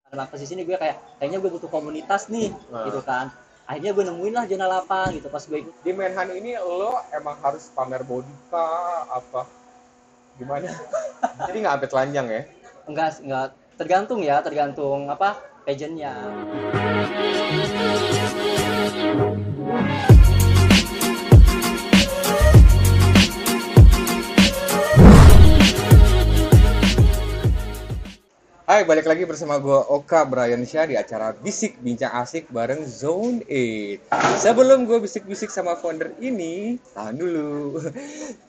Karena posisi ini gue kayaknya gue butuh komunitas nih, gitu kan. Akhirnya gue nemuin lah Zona 8 gitu pas gue Di Menhan ini lo emang harus pamer body kah apa gimana? Jadi nggak sampai telanjang ya? enggak tergantung ya, tergantung apa pageantnya. Hai, balik lagi bersama gue Oka Brian Syah di acara Bisik Bincang Asik bareng Zone 8. Sebelum gue bisik-bisik sama founder ini, tahan dulu.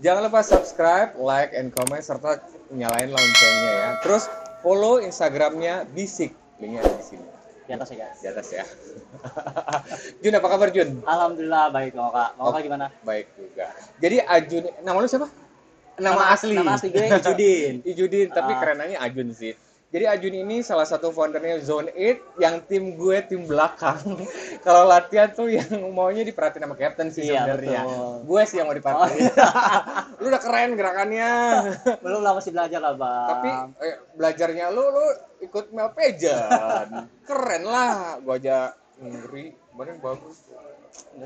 Jangan lupa subscribe, like, and comment, serta nyalain loncengnya ya. Terus follow Instagramnya Bisik, linknya ada di sini. Di atas ya guys. Di atas ya. Jun, apa kabar Jun? Alhamdulillah baik Bang Oka. Bang Oka gimana? Baik juga. Jadi Ajun, nama lu siapa? Nama asli. Nama asli gue Ijudin. Ijudin, tapi kerenannya Ajun sih. Jadi Ajun ini salah satu foundernya Zone 8 yang tim gue tim belakang. Kalau latihan tuh yang maunya diperhatiin sama captain sih Iya, sebenarnya. betul. Gue sih yang mau diperhatiin. Lu udah keren gerakannya. Belum lah, masih belajar lah Bang. Tapi belajarnya lu ikut Mel Pageant. Keren lah. Gue aja ngeri, kemarin bagus.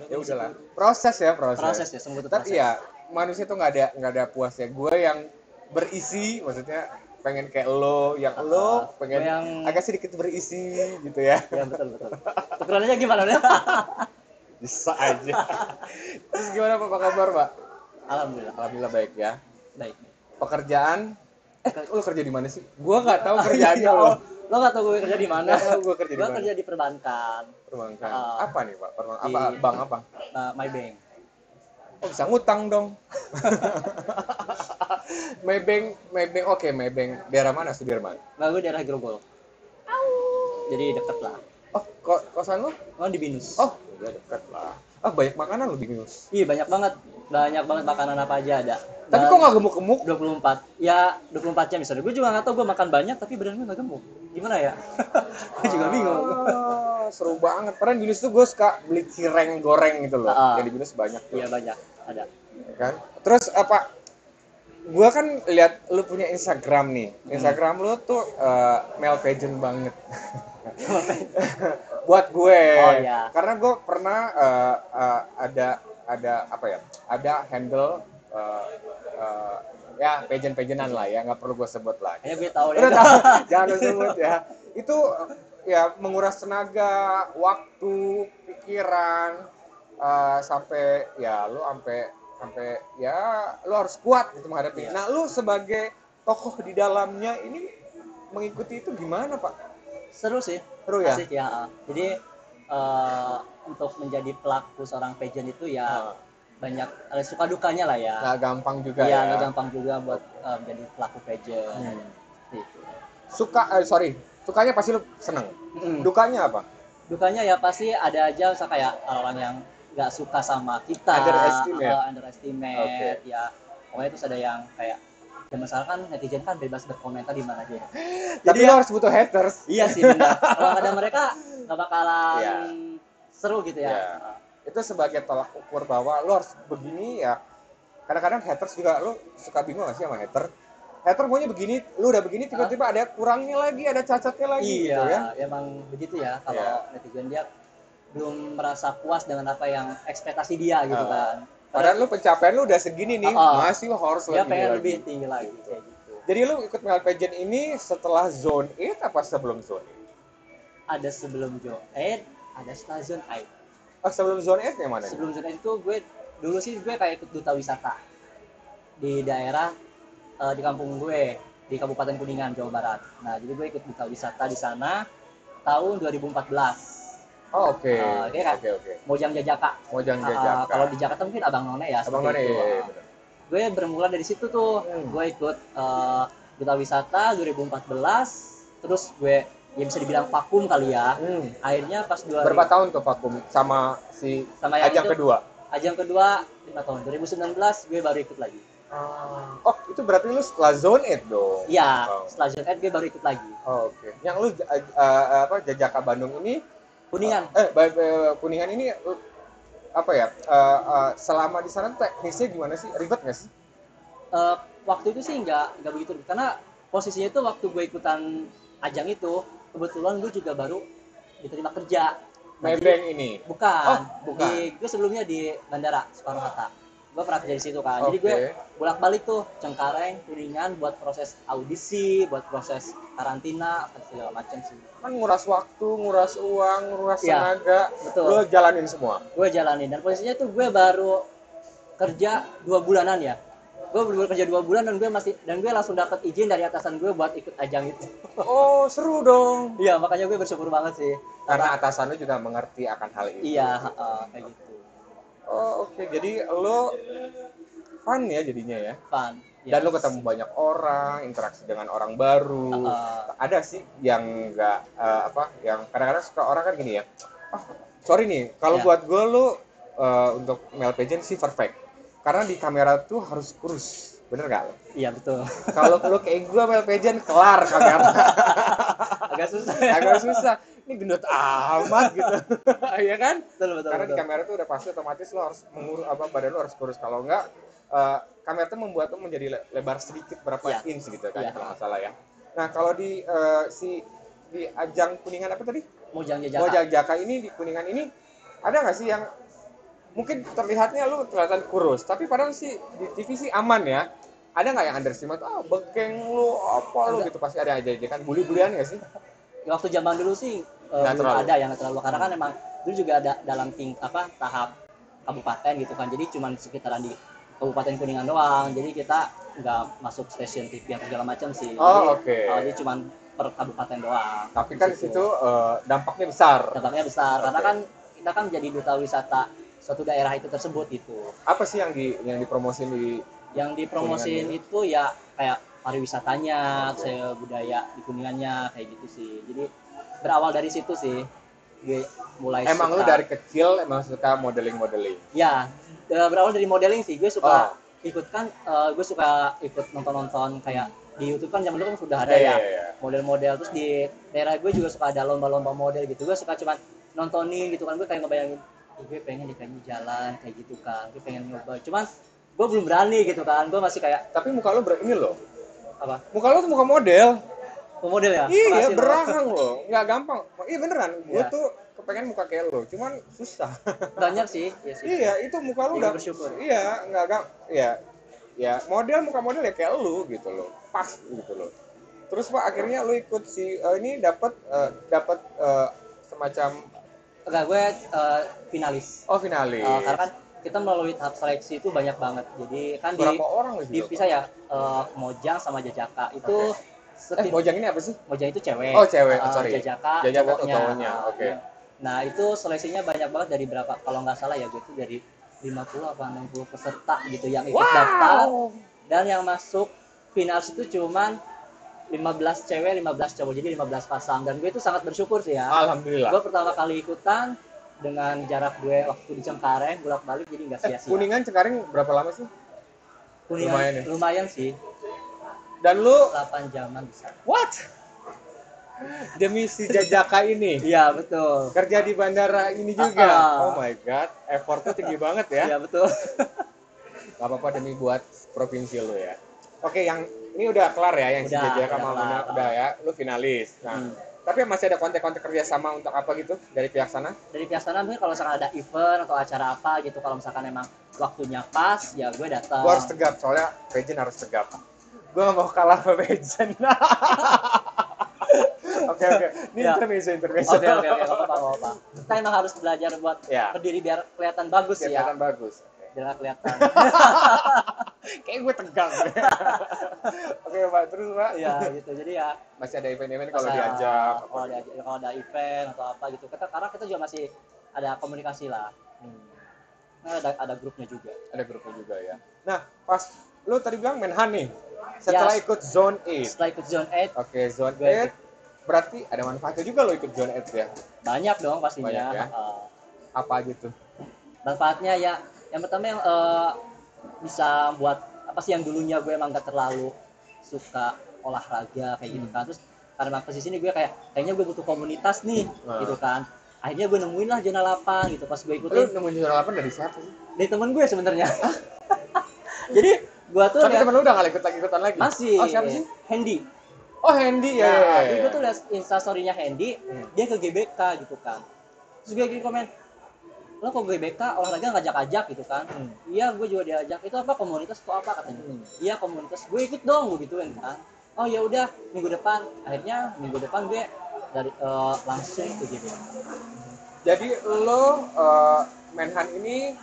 Ya udahlah. Proses ya. Proses ya, semua itu Tapi proses. ya manusia tuh nggak ada puasnya. Gue yang berisi, maksudnya pengen kayak lo, yang lo pengen yang agak sedikit berisi gitu ya. Ya betul. Tukerannya gimana deh? Bisa aja. Terus gimana Pak, apa kabar Pak? Alhamdulillah. Alhamdulillah baik ya. Baik. Pekerjaan, lo kerja di mana sih? Gua nggak tahu kerjaannya Iya, lo. Lo nggak tahu gue kerja di mana? Nggak tahu gue kerja di Gue mana. kerja di perbankan. Perbankan. Ah. Apa nih Pak? Apa bank apa? My Bank. Oh bisa ngutang dong. Maybank, oke Maybank. Daerah mana? Sudirman. Nggak, gue daerah Grogol. Jadi deket lah. Oh, kosan lo? Oh, di Binus. Oh, udah dekat lah. Ah, banyak makanan lo di Binus. Iya, banyak banget. Banyak banget makanan apa aja ada. Tapi kok nggak gemuk-gemuk? 24. Ya, 24 jam misalnya. Gue juga nggak tahu gue makan banyak tapi badan gue nggak gemuk. Gimana ya? Gue juga bingung. Seru banget. Padahal di Binus tuh gue suka beli cireng goreng gitu loh. Yang di Binus banyak tuh. Iya, banyak. Ada. Kan? Terus apa? Gue kan lihat lu punya Instagram nih. Instagram lu tuh male pageant banget. Buat gue. Oh iya. Karena gue pernah ada apa ya? Ada handle ya pageant-pageantan lah ya, nggak perlu gue sebut lah. Kayaknya gue tahu Udah deh. tahu, jangan lu sebut ya. Itu ya menguras tenaga, waktu, pikiran, sampai ya lu sampai ya lu harus kuat gitu menghadapi. Iya. Nah, lu sebagai tokoh di dalamnya ini mengikuti itu gimana, Pak? Seru sih. Seru ya? Asik ya. Jadi untuk menjadi pelaku seorang pageant itu ya banyak ada suka dukanya lah ya. Nggak gampang juga Iya, ya. nggak gampang juga buat menjadi pelaku pageant. Gitu. Sukanya pasti lu seneng. Dukanya apa? Dukanya ya pasti ada aja, misalnya kayak orang yang nggak suka sama kita, underestimate, ya pokoknya terus ada yang kayak ya misalkan netizen kan bebas berkomentar di mana aja. Tapi lo harus butuh haters. Iya sih benar. Kalau ada mereka nggak bakalan seru gitu ya. Itu sebagai tolak ukur bahwa lo harus begini ya. Kadang-kadang haters juga lo suka bingung nggak sih sama hater? Hater maunya begini, lo udah begini tiba-tiba ada kurangnya lagi, ada cacatnya lagi Iya, gitu ya. emang begitu ya. Kalau netizen dia belum merasa puas dengan apa yang ekspektasi dia gitu kan. Padahal lu pencapaian lu udah segini nih, masih lo harus dia pengen lebih tinggi lagi kayak gitu. Jadi lu ikut male pageant ini setelah Zone 8 apa sebelum Zone 8? Ada sebelum Zone 8, ada setelah Zone 8. Oh, sebelum Zone 8 yang mana? Sebelum Zone 8 itu dulu sih gue kayak ikut duta wisata di daerah di kampung gue di Kabupaten Kuningan, Jawa Barat. Nah, jadi gue ikut duta wisata di sana tahun 2014. Oh, oke. Oke. Mojang Jajaka. Kalau di Jakarta mungkin Abang None ya. Abang None, iya. Gue bermula dari situ tuh. Gue ikut duta wisata 2014. Terus gue ya bisa dibilang vakum kali ya. Akhirnya pas berapa tahun tuh vakum sama ajang kedua? Ajang kedua 5 tahun. 2019 gue baru ikut lagi. Oh, itu berarti lu setelah Zone 8 dong? Iya, setelah Zone 8 gue baru ikut lagi. Oke. Yang lu Jajaka Bandung ini Kuningan. Kuningan ini apa ya? Selama di sana teknisnya gimana sih? Ribet nggak sih? Waktu itu sih nggak begitu, karena posisinya itu waktu gue ikutan ajang itu kebetulan gue juga baru diterima kerja. Nah, jadi Maybank ini. bukan, Oh, bukan. gue sebelumnya di Bandara Soekarno Hatta. Gue pernah kerja di situ kan. Jadi gue Oke. bolak-balik tuh Cengkareng, Kuningan buat proses audisi, buat proses karantina, apa segala macam sih. Kan nguras waktu, nguras uang, nguras Iya, tenaga, betul. lo jalanin semua. Gue jalanin dan posisinya tuh gue baru kerja 2 bulanan ya. Gue baru kerja 2 bulan dan gue langsung dapat izin dari atasan gue buat ikut ajang itu. Oh, seru dong. Iya, makanya gue bersyukur banget sih. Karena atasan lo juga mengerti akan hal itu. Iya, kayak gitu. Oh, oke. Jadi lo fun ya jadinya ya. Fun. Dan lo ketemu banyak orang, interaksi dengan orang baru. Ada sih yang enggak yang kadang-kadang suka orang kan gini ya. Sorry nih, kalau Ya. buat gue lo untuk male pageant sih perfect. Karena di kamera tuh harus kurus. Bener nggak? Iya, betul. Kalau lo kayak gue male pageant kelar kamera. Agak susah. Agak susah. Ini gendut amat gitu. Iya kan? Betul. Karena di kamera tuh udah pasti otomatis lo harus mengurus badan lo harus kurus. Kalau enggak kamera tuh membuat lo menjadi lebar sedikit berapa Iya. inch gitu kan Iya. kalau nggak salah ya. Nah, kalau di di ajang Kuningan apa tadi? Mojang Jajaka. Mojang Jaka ini di Kuningan ini ada nggak sih yang mungkin terlihatnya lu kelihatan kurus, tapi padahal sih di TV sih aman ya. Ada nggak yang underestimate? Bekeng lu apa lu gitu, pasti ada aja kan bully-bulian nggak sih? Waktu zaman dulu sih Nggak belum terlalu. ada yang terlalu karena kan emang dulu juga ada dalam tahap kabupaten gitu kan. Jadi cuman sekitaran di Kabupaten Kuningan doang. Jadi kita nggak masuk stasiun TV yang segala macam sih. Oh, oke. Jadi cuman per kabupaten doang. Tapi kan situ dampaknya besar. Dampaknya besar karena Oke. kan kita kan menjadi duta wisata suatu daerah itu tersebut gitu. Apa sih yang dipromosin di Yang dipromosin Kuningan itu ya kayak pariwisatanya, budaya di Kuningannya kayak gitu sih. Jadi berawal dari situ sih gue mulai Emang lu suka. dari kecil emang suka modeling-modeling? Ya, berawal dari modeling sih. Gue suka gue suka ikut nonton-nonton kayak di YouTube kan zaman dulu kan sudah ada ya Iya. model-model. Terus di daerah gue juga suka ada lomba-lomba model gitu. Gue suka cuman nontonin gitu kan. Gue kayak ngebayangin, gue pengen di kayak jalan kayak gitu kan. Gue pengen nyoba. Cuman gue belum berani gitu kan. Gue masih kayak Tapi muka lu ini loh. apa? Muka lu tuh muka model. Pemodel ya? Iya, Makasih, berahang loh. Nggak gampang. Iya beneran. Gue Iya. tuh kepengen muka kayak lo, cuman susah. Banyak sih, ya sih. Iya, itu muka lu Jadi udah bersyukur. Iya, ya model muka model ya kayak lu gitu loh. Pas gitu loh. Terus Pak akhirnya lu ikut ini dapat semacam Enggak, gue finalis. finalis. Karena kan kita melalui tahap seleksi itu banyak banget. Jadi kan Berapa orang lu di juga? pisah ya Mojang sama Jajaka itu Mojang ini apa sih? Mojang itu cewek. Oh, cewek. Sorry. Jajaka tuh cowoknya. cowoknya. Oke. Nah, itu seleksinya banyak banget dari berapa? Kalau nggak salah ya gue itu dari 50 apa 60 peserta gitu yang ikut daftar, dan yang masuk finalis itu cuman 15 cewek, 15 cowok. Jadi 15 pasang, dan gue itu sangat bersyukur sih ya. Alhamdulillah. Gue pertama kali ikutan dengan jarak gue waktu di Cengkareng bolak-balik, jadi nggak sia-sia. Kuningan Cengkareng berapa lama sih? Kuningan lumayan ya? lumayan sih, Dan lu 8 jaman bisa. what? Demi si Jajaka ini. Iya, betul. Kerja di bandara ini juga. Oh my god, effortnya tinggi banget ya. Iya, betul. Gak apa-apa demi buat provinsi lu ya. Oke, yang ini udah kelar ya, yang si Udah, Jajaka udah sama kelar. Muna udah ya, lu finalis. Nah, tapi masih ada kontak-kontak kerjasama untuk apa gitu dari pihak sana? Dari pihak sana mungkin kalau misalkan ada event atau acara apa gitu, kalau misalkan emang waktunya pas, ya gue datang. Gue harus tegap, soalnya pageant harus tegap. Gue gak mau kalah sama pageant. Oke. Ini Ya. intermezzo. Oke, nggak apa-apa. Kita emang harus belajar buat Ya. berdiri biar kelihatan bagus Biar ya. kelihatan bagus. Biar nggak kelihatan. Kayak gue tegang. Oke, Pak. Terus, Pak? Ya gitu. Jadi ya Masih ada event-event kalau masa- diajak. kalau ada event atau apa gitu. Karena kita juga masih ada komunikasi lah. Nah, ada grupnya juga. Ada grupnya juga ya. Nah, pas lu tadi bilang Menhan nih. Setelah Ya. ikut Zone 8. Setelah ikut zone 8 Oke, Zone Gue 8 berarti ada manfaatnya juga lo ikut Zone 8 ya. banyak dong pastinya. Banyak ya. Apa aja tuh? Manfaatnya ya yang pertama yang bisa buat apa sih, yang dulunya gue emang gak terlalu suka olahraga kayak gitu kan. Terus karena posisi ini gue kayaknya gue butuh komunitas nih gitu kan. Akhirnya gue nemuin lah Zona 8 gitu. Pas gue Lu ikutin nemuin Zone 8 dari siapa sih? dari temen gue sebenarnya. Jadi gue tuh Tapi temen lu udah gak ikutan lagi? masih Oh, siapa sih? Hendy. Oh, Handy ya. Nah, Ya, jadi ya. gue tuh liat instastorynya Hendy, dia ke GBK gitu kan. Terus gue gini komen, lo kok GBK olahraga ngajak-ajak gitu kan. Iya, gue juga diajak. Itu apa, komunitas atau apa katanya. Iya, komunitas. Gue ikut dong, gue gituin kan. Oh ya udah, minggu depan. Akhirnya minggu depan gue dari langsung ke GBK. Jadi lo Menhan ini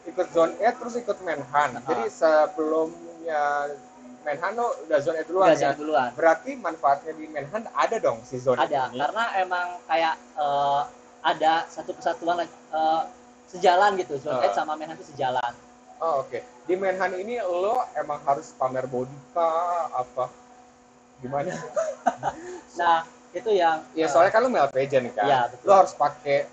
ikut zone 8 terus ikut Menhan. Jadi sebelumnya Menhan lo udah zone 8 duluan Udah ya. zone duluan. Berarti manfaatnya di Menhan ada dong si zone 8 Ada, ini. karena emang kayak ada satu kesatuan sejalan gitu. Zone 8 sama Menhan itu sejalan. Oh, oke. Di Menhan ini lo emang harus pamer body kah apa gimana? Nah, itu yang Ya soalnya kan lo male pageant kan. Iya, betul. Lo harus pakai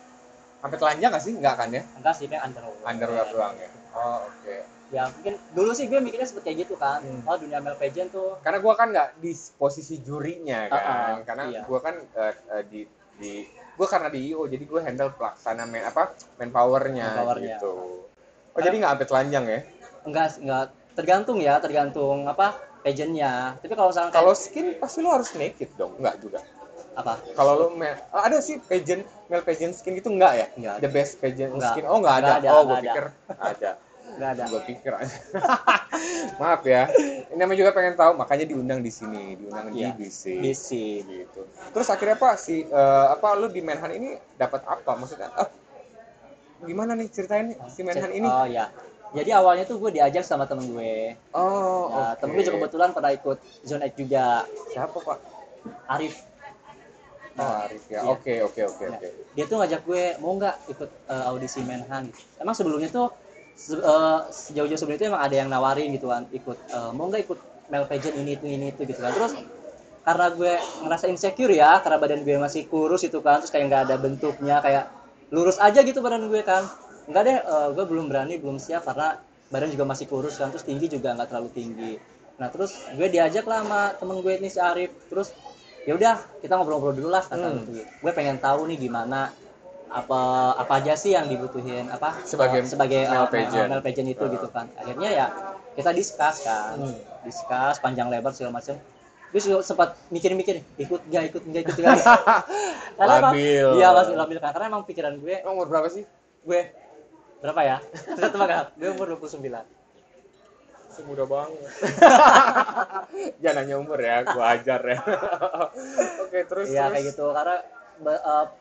sampai telanjang nggak sih? Nggak kan ya? enggak sih, kayak underwear. Underwear doang ya. Oh, oke. Ya mungkin dulu sih gue mikirnya seperti kayak gitu kan. Oh, dunia male pageant tuh Karena gue kan nggak di posisi jurinya kan, karena iya. gue kan di gue karena di IO jadi gue handle pelaksana manpowernya gitu. Oh jadi nggak sampai telanjang ya? Enggak tergantung apa pageantnya. Tapi kalau misalnya Kalau skin pasti lo harus naked dong, nggak juga? apa? Kalau lo ada sih male pageant skin gitu nggak ya? Enggak. The best pageant Enggak. skin? Oh nggak ada. Enggak ada, Oh gue enggak ada. pikir ada. Enggak ada. Gue pikir maaf ya, ini namanya juga pengen tahu makanya diundang di sini, diundang di BC gitu. Terus akhirnya apa sih lu di Menhan ini dapat apa, maksudnya gimana nih ceritain si Menhan ini? Oh ya, jadi awalnya tuh gue diajak sama temen gue. Oh, Nah, temen oke. gue juga kebetulan pernah ikut zone 8 juga. Siapa pak? Arif. Oh Arif ya. Iya. Oke. Nah, dia tuh ngajak gue mau nggak ikut audisi Menhan gitu. Emang sebelumnya tuh sejauh-jauh sebelum itu emang ada yang nawarin gitu kan, ikut mau nggak ikut male pageant ini itu gitu kan. Terus karena gue ngerasa insecure ya, karena badan gue masih kurus itu kan, terus kayak nggak ada bentuknya, kayak lurus aja gitu badan gue kan. Enggak deh, gue belum berani, belum siap karena badan juga masih kurus kan, terus tinggi juga nggak terlalu tinggi. Nah terus gue diajak lah sama temen gue ini si Arif. Terus ya udah kita ngobrol-ngobrol dulu lah kata gue pengen tahu nih gimana apa aja sih yang dibutuhin sebagai male pageant itu gitu kan. Akhirnya ya kita discuss panjang lebar segala macam. Gue sempat mikir-mikir ikut nggak karena labil. Iya masih labil kan, karena emang pikiran gue. Umur berapa sih? Gue berapa ya? Satu banget. Gue umur 29. Semudah banget. Jangan nanya umur ya, gua ajar ya. Oke, terus. Iya kayak gitu, karena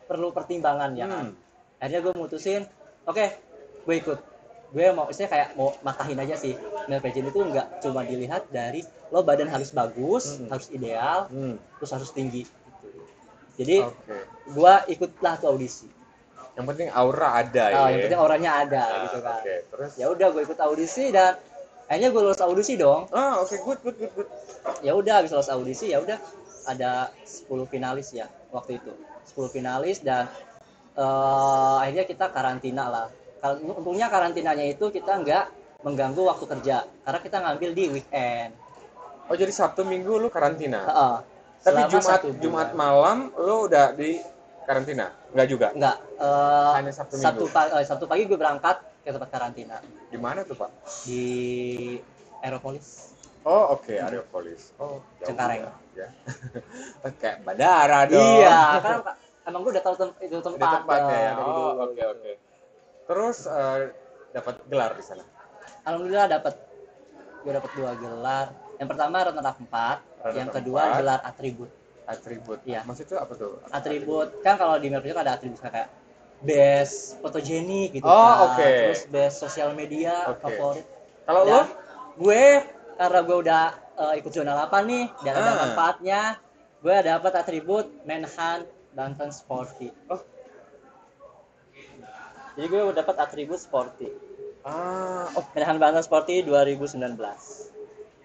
perlu pertimbangan ya kan. Akhirnya gue mutusin, oke, gue ikut. Gue mau istilahnya kayak mau matahin aja sih. Male pageant itu nggak cuma dilihat dari lo badan harus bagus, harus ideal, terus harus tinggi. Gitu. Jadi gue ikutlah tuh audisi. Yang penting aura ada ya. Yang penting auranya ada gitu kan. Terus ya udah gue ikut audisi dan akhirnya gue lulus audisi dong. Good. Ya udah habis lulus audisi ya udah ada 10 finalis ya waktu itu. 10 finalis dan akhirnya kita karantina lah. Untungnya karantinanya itu kita nggak mengganggu waktu kerja karena kita ngambil di weekend. Oh jadi Sabtu Minggu lu karantina? Tapi Jumat malam lu udah di karantina? Enggak juga? Enggak. Hanya Sabtu Minggu? Sabtu pagi gue berangkat ke tempat karantina. Di mana tuh pak? Di Aeropolis. Oh oke, Aeropolis. Oh Cengkareng. Ya. Kayak bandara dong. Iya, kan emang gue udah tahu itu tempatnya ya. Oh oke. Terus dapat gelar di sana? Alhamdulillah gue dapat 2 gelar. Yang pertama runner up 4, yang kedua gelar atribut. Iya. Maksudnya apa tuh? Atribut kan kalau di Merpati ada atribut kayak best fotogenik gitu terus best sosial media favorit. Kalau lo? Gue karena gue udah ikut zona 8 nih dan ada manfaatnya, gue dapat atribut Menhan Banten Sporty. Jadi gue dapat atribut sporty. Menhan Banten Sporty 2019.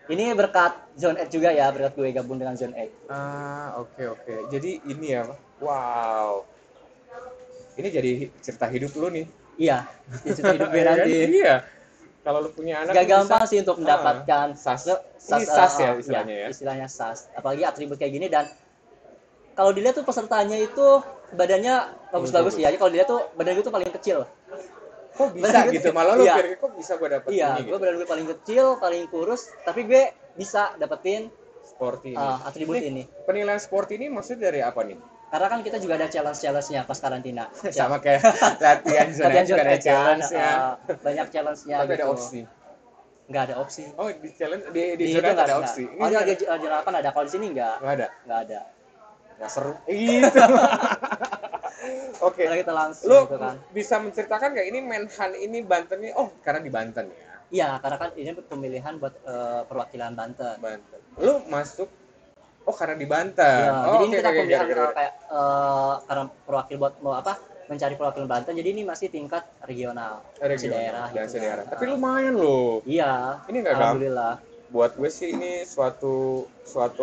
Ini berkat Zone 8 juga ya, berkat gue gabung dengan Zone 8. Oke. Jadi ini ya, wow. Ini jadi cerita hidup lu nih. Iya, cerita hidup gue nanti. Iya. Kalau lu punya anak gak gampang sih untuk mendapatkan SAS. Ini SAS ya istilahnya ya. Istilahnya SAS. Apalagi atribut kayak gini dan kalau dilihat tuh pesertanya itu badannya bagus-bagus ya. Kalau dilihat tuh badan gue tuh paling kecil. Kok bisa gitu? Malah lu pikir kok bisa gue dapet ini gue badan gue paling kecil, paling kurus, tapi gue bisa dapetin Sporty ini. atribut ini. Penilaian sporty ini maksudnya dari apa nih? Karena kan kita juga ada challenge-nya pas karantina. Sama kayak latihan zona Latihan juga zone ada kan, challenge-nya. banyak challenge-nya Tapi gitu. ada opsi. Nggak ada opsi. Oh, di challenge di Di zona itu nggak ada opsi. Oh, di zona 8 ada. Kalau di sini nggak Nggak ada. ada. Nggak seru. Gitu. Oke. Karena kita langsung Lu gitu kan. bisa menceritakan nggak ini Menhan ini Banten ini? Oh, karena di Banten ya. Iya, karena kan ini pemilihan buat perwakilan Banten. Banten. Lu masuk karena di Banten. Ya, Oh, jadi oke, ini kita oke, pemilihan gara-gara. kayak karena perwakil buat mau apa? Mencari perwakilan Banten. Jadi ini masih tingkat regional, Regional daerah dan gitu daerah. kan. Tapi lumayan loh. Iya. Ini nggak Alhamdulillah. Buat gue sih ini suatu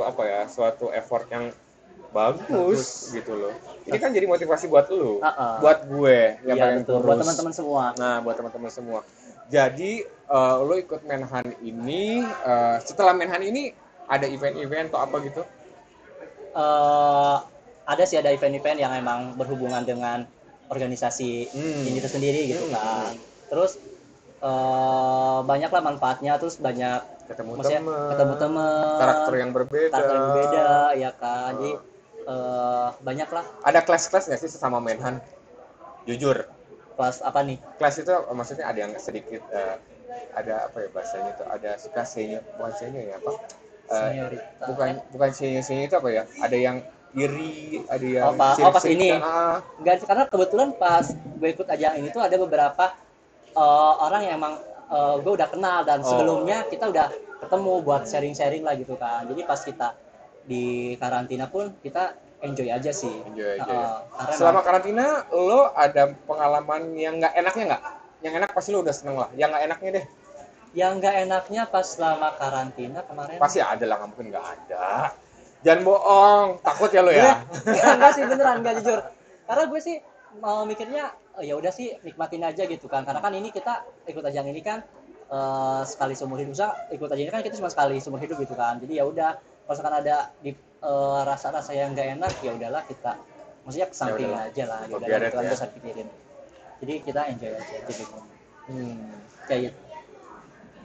apa ya? Suatu effort yang bagus gitu loh. Ini kan jadi motivasi buat lu, buat gue yang Iya, pengen betul. kurus. Buat teman-teman semua. Nah, buat teman-teman semua. Jadi lo ikut Menhan ini, setelah Menhan ini ada event-event atau apa gitu? Ada sih, ada event-event yang emang berhubungan dengan organisasi ini itu sendiri gitu kan. Terus banyaklah manfaatnya, terus banyak ketemu teman, karakter yang berbeda, ya kan. Jadi banyaklah. Ada kelas-kelas nggak sih sesama Menhan? Jujur. Kelas apa nih? Kelas itu maksudnya ada yang sedikit ada apa ya bahasanya itu, ada suka senior, bukan senior ya apa? Senioritas. Bukan senior itu apa ya? Ada yang iri, ada yang pas ini. Enggak, karena kebetulan pas gue ikut ajang ini tuh ada beberapa orang yang emang gue udah kenal dan sebelumnya kita udah ketemu buat sharing-sharing lah gitu kan. Jadi pas kita di karantina pun kita enjoy aja sih. Karena selama karantina lo ada pengalaman yang nggak enaknya nggak? Yang enak pasti lo udah seneng lah. Yang nggak enaknya deh? Yang nggak enaknya pas selama karantina kemarin. Pasti ada lah, nggak mungkin nggak ada. Jangan bohong, takut ya lo ya? Enggak sih, beneran nggak jujur. Karena gue sih mau mikirnya ya udah sih nikmatin aja gitu kan. Karena kan ini kita ikut ajang ini kan sekali seumur hidup. Ikut ajang ini kan kita cuma sekali seumur hidup gitu kan. Jadi ya udah, kalau misalkan ada di rasa-rasa yang nggak enak ya udahlah, kita maksudnya kesampingin aja lah gitu, dan itu aja saya pikirin. Jadi kita enjoy aja gitu. Kayak gitu.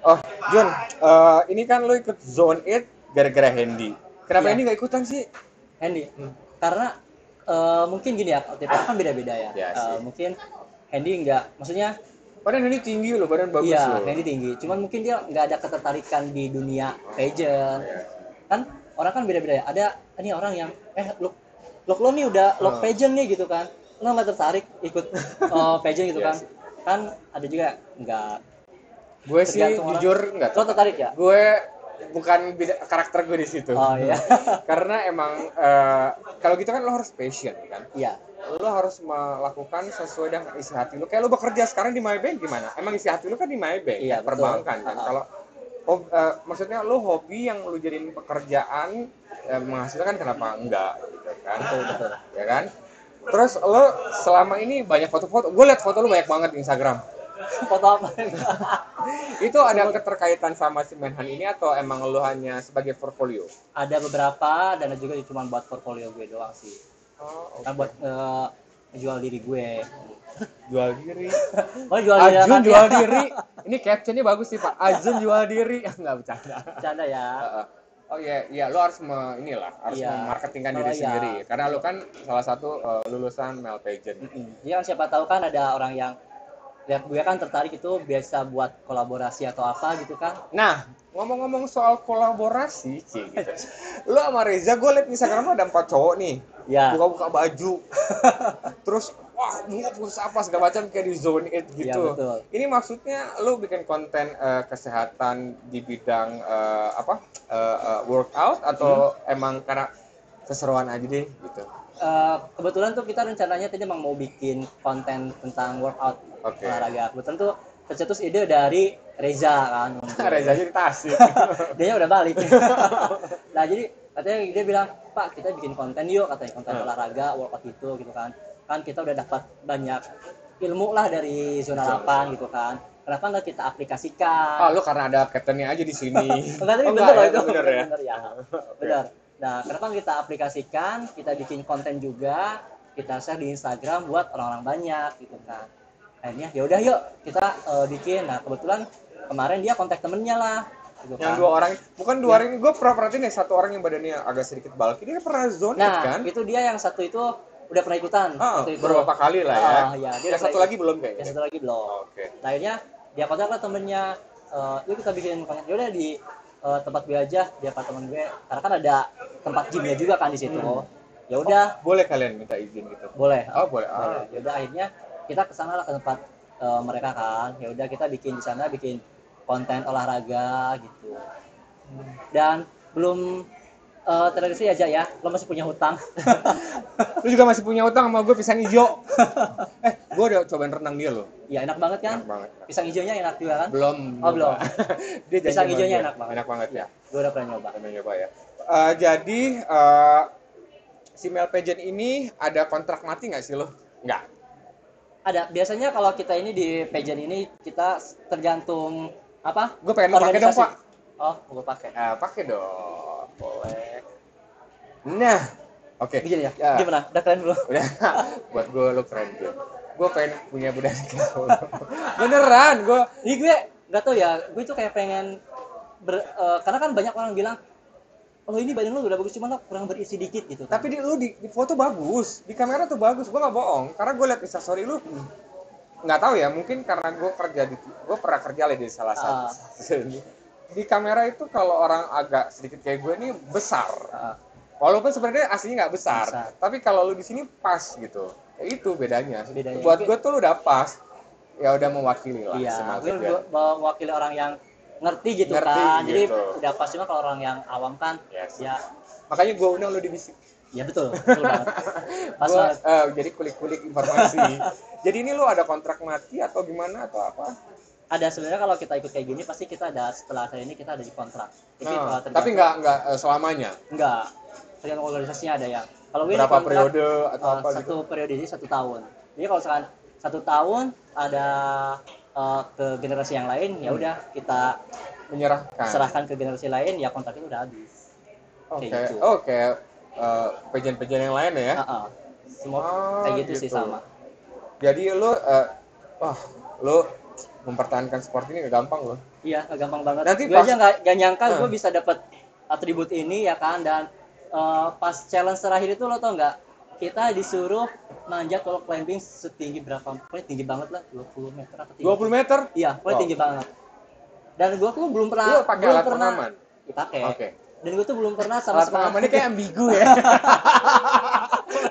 Oh, Jun, ini kan lo ikut Zone 8 gara-gara Hendy. Kenapa Hendy nggak ikutan sih? Hendy? Karena mungkin gini ya, tipe kan beda-beda ya. Mungkin Hendy nggak, maksudnya badan Hendy tinggi loh, badan bagus loh. Iya, Hendy tinggi. Cuman mungkin dia nggak ada ketertarikan di dunia pageant. Kan orang kan beda-beda ya. Ada ini orang yang look lo nih udah look pageant nih gitu kan. Lo nggak tertarik ikut pageant gitu kan. Kan ada juga nggak. Gue sih jujur nggak. Lo tertarik ya? Gue bukan karakter gue di situ. Oh iya. Karena emang kalau gitu kan lo harus passion kan. Iya. Lo harus melakukan sesuai dengan isi hati lo. Kayak lo bekerja sekarang di Maybank gimana? Emang isi hati lo kan di Maybank, iya, perbankan kan. Kalau maksudnya lo hobi yang lo jadiin pekerjaan menghasilkan, kenapa enggak gitu kan? Betul. Ya kan? Terus lo selama ini banyak foto-foto. Gue liat foto lo banyak banget di Instagram. Foto apa? Itu ada keterkaitan sama si Menhan ini atau emang lo hanya sebagai portfolio? Ada beberapa, dan juga cuma buat portfolio gue doang sih. Kan buat jual diri gue. Jual diri. Jual diri. Ajun jual diri. Ini captionnya bagus sih Pak. Ajun jual diri. Nggak bercanda. Bercanda ya. Oh iya, lo harus memarketingkan diri sendiri. Karena lo kan salah satu lulusan Mel Pageant. Jadi kan siapa tahu kan ada orang yang lihat gue kan tertarik itu biasa buat kolaborasi atau apa gitu kan. Nah, ngomong-ngomong soal kolaborasi, gitu. Lo sama Reza, gue liat Instagram ada 4 cowok nih. Ya. Buka-buka baju. Terus wah, bungkus apa segala macam kayak di Zone 8 gitu. Ya, betul. Ini maksudnya lo bikin konten kesehatan di bidang workout atau emang karena keseruan aja deh gitu? Kebetulan tuh kita rencananya tadi emang mau bikin konten tentang workout, olahraga. Kebetulan tuh tercetus ide dari Reza kan. Reza aja di Tasik. Dia udah balik. Nah jadi katanya dia bilang, Pak kita bikin konten yuk, katanya konten olahraga, workout gitu kan. Kan kita udah dapat banyak ilmu lah dari zona 8 gitu kan. Kenapa nggak kita aplikasikan? Lo karena ada captainnya aja di sini. Bener ya. Bener. Nah, kenapa kita aplikasikan, kita bikin konten juga, kita share di Instagram buat orang-orang banyak gitu kan. Akhirnya ya udah yuk kita bikin. Nah, kebetulan kemarin dia kontak temennya lah. Yang 2 orang, bukan 2 orang ini, gue pernah perhatiin nih, 1 orang yang badannya agak sedikit bulky, dia pernah zone Nah, kan? itu dia yang satu itu udah pernah ikutan waktu itu. Beberapa kali lah ya. Ya, dia Yang udah satu pernah lagi belum kayaknya. Yang satu lagi belum. Oke. Nah, akhirnya dia kontak lah temennya, yuk kita bikin konten. Yaudah di tempat gue aja, di apartemen gue. Karena kan ada tempat gymnya juga kan di situ. Ya udah, Boleh kalian minta izin gitu? boleh. Oh, boleh. Ya udah, akhirnya kita kesana lah ke tempat mereka kan. Ya udah, kita bikin di sana, bikin konten olahraga gitu. Dan belum terrealisasi aja ya, lo masih punya hutang. Lu juga masih punya utang sama gue pisang hijau. Gue udah cobain renang dia loh. Ya enak banget kan? Enak banget. Pisang hijaunya enak juga kan? Belum. Oh, belum. Dia janji Pisang sama hijaunya gue. enak banget. Enak banget ya. Gue udah pernah nyoba. Pernah nyoba ya. Jadi si male pageant ini ada kontrak mati nggak sih lo? Nggak. Ada. Biasanya kalau kita ini di pageant ini kita tergantung apa? Gue pengen lo pakai dong, organisasi. Pak. Oh, gue pakai. Pakai dong. Boleh. Nah, oke. Begini ya. Ya. Gimana? Udah keren belum? Udah. Buat gue lo keren gue. Gue pengen punya badan kayak lo. Beneran, gue. Ini gue nggak tahu ya. Gue tuh kayak pengen karena kan banyak orang bilang, oh ini badan lu udah bagus, cuma lo kurang berisi dikit gitu. Tapi lu di foto bagus, di kamera tuh bagus. Gue nggak bohong, karena gue liat instastory lu. Nggak tahu ya, mungkin karena gue pernah kerja lah di salah satu. Di kamera itu kalau orang agak sedikit kayak gue ini besar. Walaupun sebenarnya aslinya nggak besar, tapi kalau lu di sini pas gitu. Ya itu bedanya. Buat gue tuh lu udah pas. Ya udah mewakili lah. Iya, gue mewakili orang yang ngerti gitu kan. Jadi udah pas, cuma kalau orang yang awam kan ya. Makanya gue undang lu di bisik. Ya betul banget. Pas gua, jadi kulik-kulik informasi. Jadi ini lu ada kontrak mati atau gimana atau apa? Ada sebenarnya, kalau kita ikut kayak gini pasti kita ada, setelah hari ini kita ada di kontrak. Jadi, tapi nggak selamanya. Enggak. Tergantung organisasinya ada yang. Kalau berapa kontrak, periode atau apa satu gitu? Periode ini 1 tahun. Jadi kalau misalkan 1 tahun ada ke generasi yang lain, ya udah kita serahkan ke generasi lain, ya kontrak itu udah habis. Oke. Pageant-pageant yang lain ya? Semua kayak gitu sih sama. Jadi lu mempertahankan sport ini gak gampang loh. Iya, gak gampang banget. Nanti gue aja gak nyangka gue bisa dapat atribut ini ya kan. Dan pas challenge terakhir itu lo tau nggak, kita disuruh manjat wall climbing setinggi berapa? Pokoknya tinggi banget lah, 20 meter atau 20 meter? Iya, pokoknya tinggi banget. Dan gue tuh belum pernah. Lu pakai alat pengaman? Dipakai. Oke. Dan gue tuh belum pernah sama sekali. Alat pengamannya kayak ambigu ya.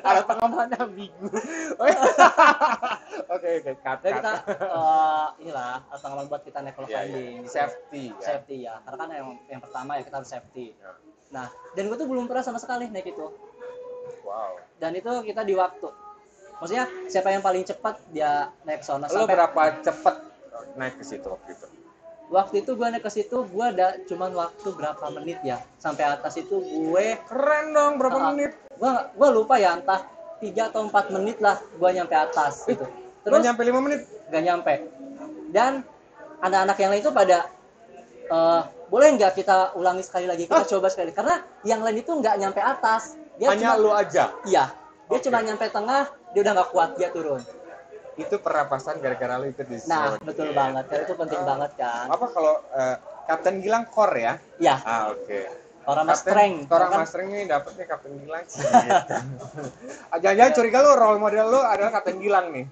Alat pengamannya ambigu. Oke. Kita inilah alat pengaman buat kita naik wall climbing. Safety ya. Karena kan yang pertama ya kita harus safety. Nah, dan gue tuh belum pernah sama sekali naik itu. Wow. Dan itu kita di waktu. Maksudnya siapa yang paling cepat dia naik ke sana. Lo berapa cepat naik ke situ waktu itu? Waktu itu gue naik ke situ, gue ada cuman waktu berapa menit ya. Sampai atas itu gue keren dong, berapa menit? Gue lupa ya, entah 3 atau 4 menit lah gue nyampe atas gitu. Terus nyampe 5 menit? Gak nyampe. Dan anak-anak yang lain itu pada boleh nggak kita ulangi sekali lagi, kita coba sekali. Karena yang lain itu nggak nyampe atas. Dia hanya lu aja? Iya. Dia cuma nyampe tengah, dia udah nggak kuat, dia turun. Itu pernapasan gara-gara lu ikut di zone. Nah, betul banget. Karena itu penting banget kan. Apa kalau Kapten Gilang core ya? Iya. Oke. Orang strength. Orang strength ini dapetnya Kapten Gilang sih. Jangan-jangan curiga lu role model lu adalah Kapten Gilang nih.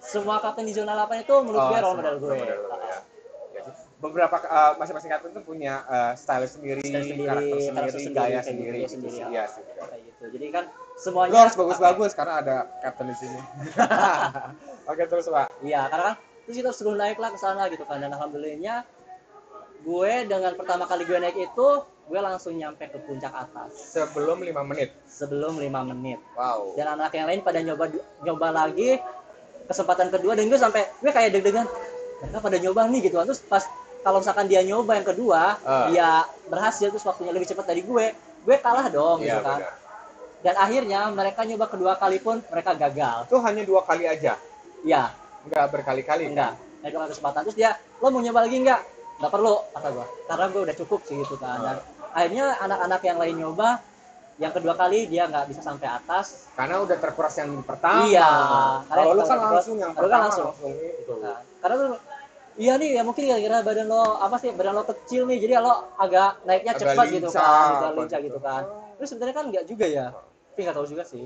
Semua kapten di zona 8 itu menurut gue role model gue. Beberapa masing-masing kapten tuh punya style sendiri, karakter sendiri, gaya sendiri. Iya sih. Kayak gitu. Jadi kan semuanya. Lo harus bagus-bagus karena ada kapten di sini. Oke, terus Pak. Iya, karena kan terus kita suruh naik lah ke sana gitu kan. Dan alhamdulillahnya gue dengan pertama kali gue naik itu, gue langsung nyampe ke puncak atas. Sebelum 5 menit. Sebelum 5 menit. Wow. Dan anak yang lain pada nyoba lagi kesempatan kedua, dan gue sampai gue kayak deg-degan. Mereka pada nyoba nih gitu. Terus pas kalau misalkan dia nyoba yang kedua, dia berhasil, terus waktunya lebih cepat dari gue kalah dong gitu kan. Benar. Dan akhirnya mereka nyoba kedua kali pun mereka gagal. Itu hanya 2 kali aja? Iya. Enggak berkali-kali? Enggak. Nah, itu kesempatan. Terus dia, lo mau nyoba lagi enggak? Enggak perlu, kata gue. Karena gue udah cukup sih gitu kan. Dan akhirnya anak-anak yang lain nyoba, yang kedua kali dia nggak bisa sampai atas. Karena udah terkuras yang pertama. Iya. Kalau lu kan langsung yang pertama. Langsung. Itu. Nah, karena tuh Iya nih, ya mungkin kira-kira badan lo apa sih? Badan lo kecil nih, jadi lo agak naiknya Agak cepat gitu lincah kan, agak apa lincah gitu. gitu kan. Terus sebenarnya kan enggak juga ya. Tapi nggak tahu juga sih.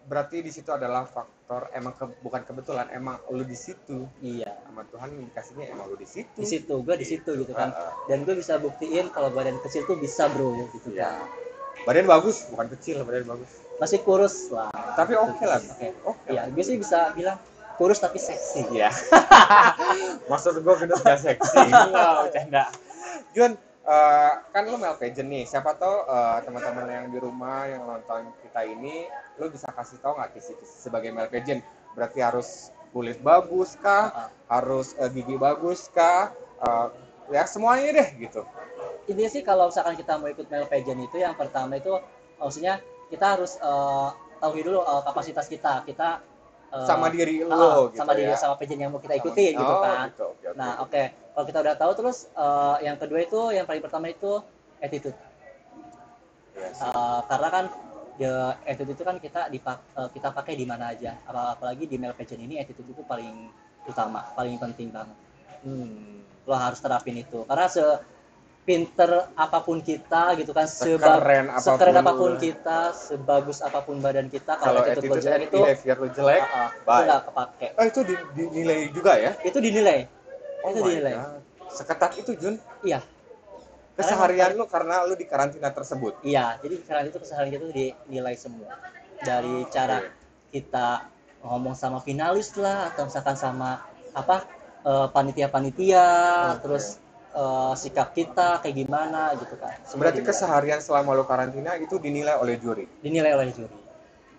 Berarti di situ adalah faktor emang bukan kebetulan, emang lu di situ. Iya, Sama Tuhan dikasihnya emang lu di situ. di situ, gue di situ gitu kan. Heeh. Dan gue bisa buktiin kalau badan kecil tuh bisa bro, gitu Iya. kan. Badan bagus, bukan kecil, badan bagus. Masih kurus lah. Tapi oke lah. Oke. Oke Iya, lah. gue sih bisa bilang kurus tapi seksi. Iya. Maksud gue gendut gak seksi. Enggak, bercanda. Jun, kan lu male pageant nih. Siapa tahu teman-teman yang di rumah yang nonton kita ini, lu bisa kasih tahu nggak kisi-kisi sebagai male pageant? Berarti harus kulit bagus kah? Harus gigi bagus kah? Ya semuanya deh gitu. Ini sih kalau misalkan kita mau ikut male pageant itu yang pertama itu maksudnya kita harus tahu dulu kapasitas kita. Kita Sama diri lu gitu sama diri ya. sama pageant yang mau kita ikutin gitu kan. Gitu, oke. Nah, oke. Kalau kita udah tahu terus yang kedua itu yang paling pertama itu attitude. Iya sih. Karena kan attitude itu kan kita pakai di mana aja. Apalagi di male pageant ini attitude itu paling utama, paling penting banget. Lo harus terapin itu. Karena pinter apapun kita gitu kan, sekeren apapun kita, sebagus apapun badan kita, kalau attitude lo jelek itu behavior lo jelek, itu nggak kepake. Itu dinilai juga ya? Itu dinilai. Oh itu my dinilai. God. Seketat itu Jun? Iya. Keseharian lu karena lu di karantina tersebut? Iya, jadi keseharian itu dinilai semua. Dari cara kita ngomong sama finalis lah, atau misalkan sama panitia-panitia, terus sikap kita kayak gimana gitu kan. Berarti keseharian selama lo karantina itu dinilai oleh juri? Dinilai oleh juri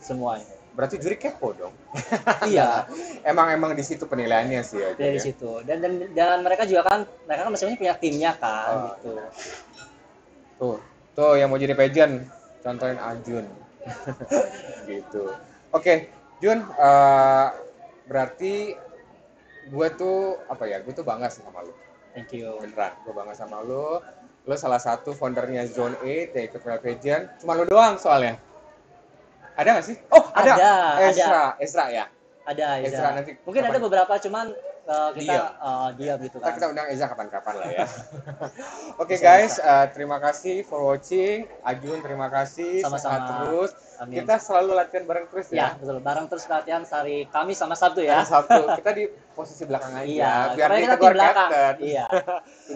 semuanya. Berarti juri kepo dong? Iya. emang di situ penilaiannya sih ya. Dari situ. Dan mereka kan masing-masing punya timnya kan gitu. Tuh yang mau jadi pageant, contohin Ajun. Gitu. Oke, Jun, berarti gue tuh bangga sih sama lu. Thank you. Beneran, gue bangga sama lu. Lu salah satu foundernya Zone 8 yang ikut male pageant. Cuma lu doang soalnya. Ada nggak sih? Oh, ada. Ezra ya. Ada Ezra nanti. Mungkin ada beberapa, cuman kita diam gitu kan. Kita undang Ezra kapan-kapan lah ya. Oke guys, terima kasih for watching. Ajun terima kasih. Sama-sama. Sehat terus. Amin. Kita selalu latihan bareng terus ya. Ya, betul. Bareng terus latihan hari Kamis sama Sabtu ya. Sabtu. Kita di posisi belakang aja. Iya, biar kita keluar belakang. captain. Iya.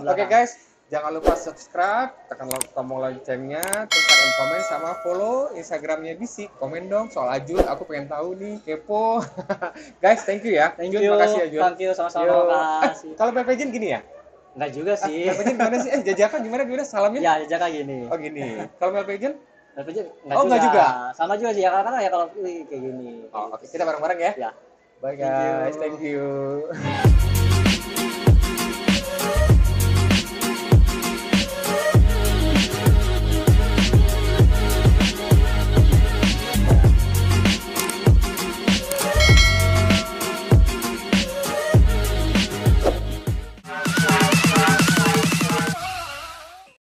Oke guys, jangan lupa subscribe, tekan tombol loncengnya, tekan komen sama follow Instagramnya Bisik. Komen dong soal Ajun, aku pengen tahu nih, kepo. Guys, thank you ya. Thank Jun, you. makasih ya Jun. Thank you sama-sama. Makasih. Kalau pageant gini ya? Enggak juga sih. Pageant gimana sih? Jajakan gimana salamnya? Ya, jajakan gini. Oh gini. Kalau pageant? Enggak juga. Sama juga sih ya, karena ya kalau kayak gini. Oh, oke. Kita bareng-bareng ya. Ya. Bye guys. Thank you.